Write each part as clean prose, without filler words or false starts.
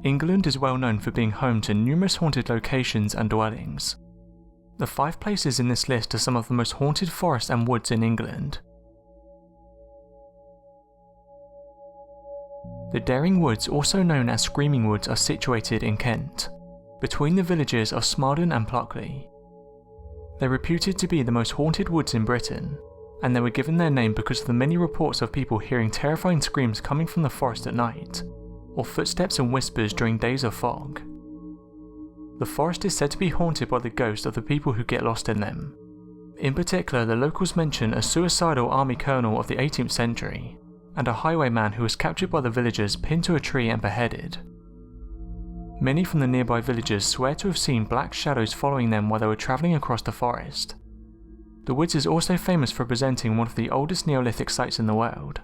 England is well known for being home to numerous haunted locations and dwellings. The 5 places in this list are some of the most haunted forests and woods in England. The Daring Woods, also known as Screaming Woods, are situated in Kent, between the villages of Smarden and Pluckley. They're reputed to be the most haunted woods in Britain, and they were given their name because of the many reports of people hearing terrifying screams coming from the forest at night, or footsteps and whispers during days of fog. The forest is said to be haunted by the ghosts of the people who get lost in them. In particular, the locals mention a suicidal army colonel of the 18th century, and a highwayman who was captured by the villagers, pinned to a tree and beheaded. Many from the nearby villages swear to have seen black shadows following them while they were travelling across the forest. The woods is also famous for presenting one of the oldest Neolithic sites in the world.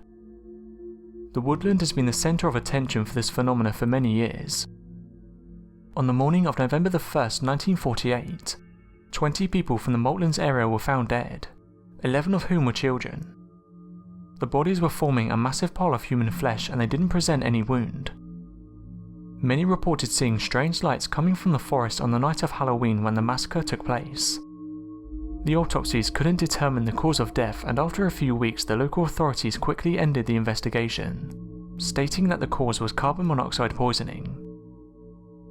The woodland has been the centre of attention for this phenomena for many years. On the morning of November 1st, 1948, 20 people from the Maltlands area were found dead, 11 of whom were children. The bodies were forming a massive pile of human flesh and they didn't present any wound. Many reported seeing strange lights coming from the forest on the night of Halloween when the massacre took place. The autopsies couldn't determine the cause of death, and after a few weeks the local authorities quickly ended the investigation, stating that the cause was carbon monoxide poisoning.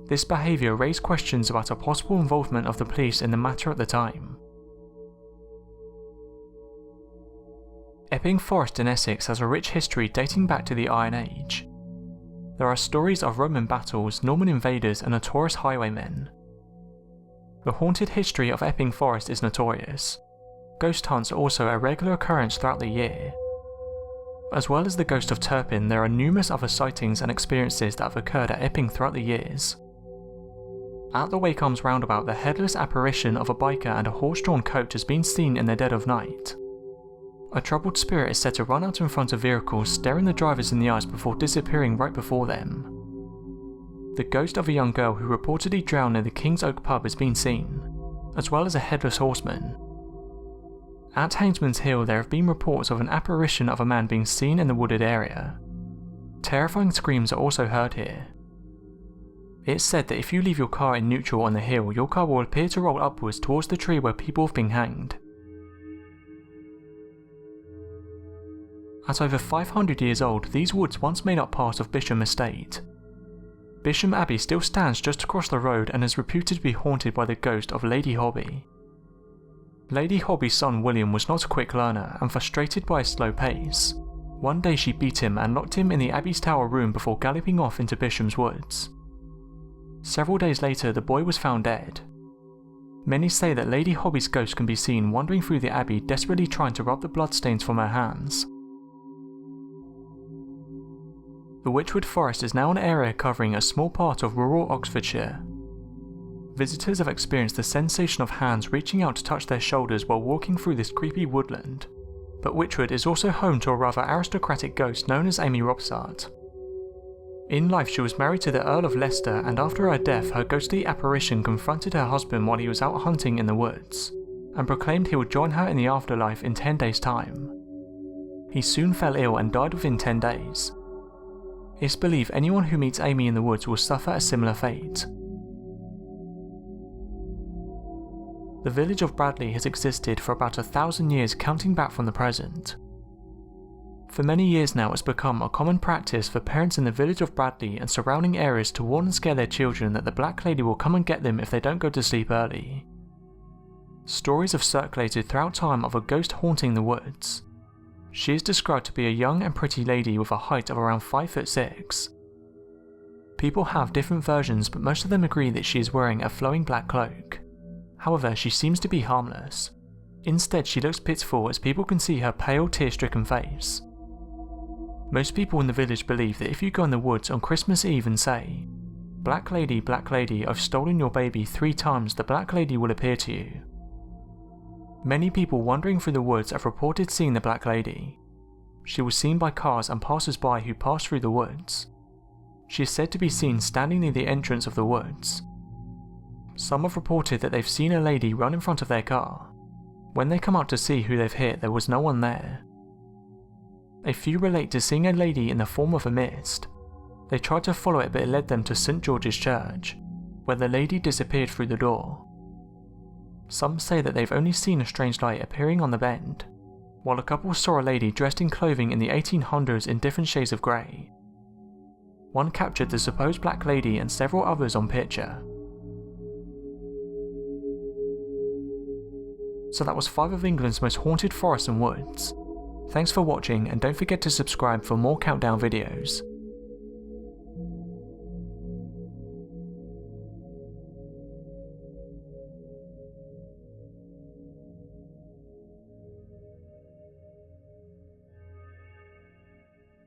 This behaviour raised questions about a possible involvement of the police in the matter at the time. Epping Forest in Essex has a rich history dating back to the Iron Age. There are stories of Roman battles, Norman invaders and notorious highwaymen. The haunted history of Epping Forest is notorious. Ghost hunts are also a regular occurrence throughout the year. As well as the ghost of Turpin, there are numerous other sightings and experiences that have occurred at Epping throughout the years. At the Wake Arms roundabout, the headless apparition of a biker and a horse-drawn coach has been seen in the dead of night. A troubled spirit is said to run out in front of vehicles, staring the drivers in the eyes before disappearing right before them. The ghost of a young girl who reportedly drowned near the King's Oak pub has been seen, as well as a headless horseman. At Hainsman's Hill there have been reports of an apparition of a man being seen in the wooded area. Terrifying screams are also heard here. It's said that if you leave your car in neutral on the hill, your car will appear to roll upwards towards the tree where people have been hanged. At over 500 years old, these woods once made up part of Bisham Estate. Bisham Abbey still stands just across the road and is reputed to be haunted by the ghost of Lady Hobby. Lady Hobby's son William was not a quick learner and frustrated by his slow pace. One day she beat him and locked him in the Abbey's tower room before galloping off into Bisham's woods. Several days later the boy was found dead. Many say that Lady Hobby's ghost can be seen wandering through the Abbey, desperately trying to rub the bloodstains from her hands. The Wychwood Forest is now an area covering a small part of rural Oxfordshire. Visitors have experienced the sensation of hands reaching out to touch their shoulders while walking through this creepy woodland, but Wychwood is also home to a rather aristocratic ghost known as Amy Robsart. In life she was married to the Earl of Leicester, and after her death her ghostly apparition confronted her husband while he was out hunting in the woods, and proclaimed he would join her in the afterlife in 10 days' time. He soon fell ill and died within 10 days. It's believed anyone who meets Amy in the woods will suffer a similar fate. The village of Bradley has existed for about 1,000 years, counting back from the present. For many years now it's become a common practice for parents in the village of Bradley and surrounding areas to warn and scare their children that the Black Lady will come and get them if they don't go to sleep early. Stories have circulated throughout time of a ghost haunting the woods. She is described to be a young and pretty lady with a height of around 5'6". People have different versions, but most of them agree that she is wearing a flowing black cloak. However, she seems to be harmless. Instead, she looks pitiful as people can see her pale, tear-stricken face. Most people in the village believe that if you go in the woods on Christmas Eve and say, Black Lady, I've stolen your baby 3 times, the Black Lady will appear to you." Many people wandering through the woods have reported seeing the Black Lady. She was seen by cars and passers-by who passed through the woods. She is said to be seen standing near the entrance of the woods. Some have reported that they've seen a lady run in front of their car. When they come out to see who they've hit, there was no one there. A few relate to seeing a lady in the form of a mist. They tried to follow it, but it led them to St George's Church, where the lady disappeared through the door. Some say that they've only seen a strange light appearing on the bend, while a couple saw a lady dressed in clothing in the 1800s in different shades of grey. One captured the supposed black lady and several others on picture. So that was 5 of England's most haunted forests and woods. Thanks for watching, and don't forget to subscribe for more countdown videos.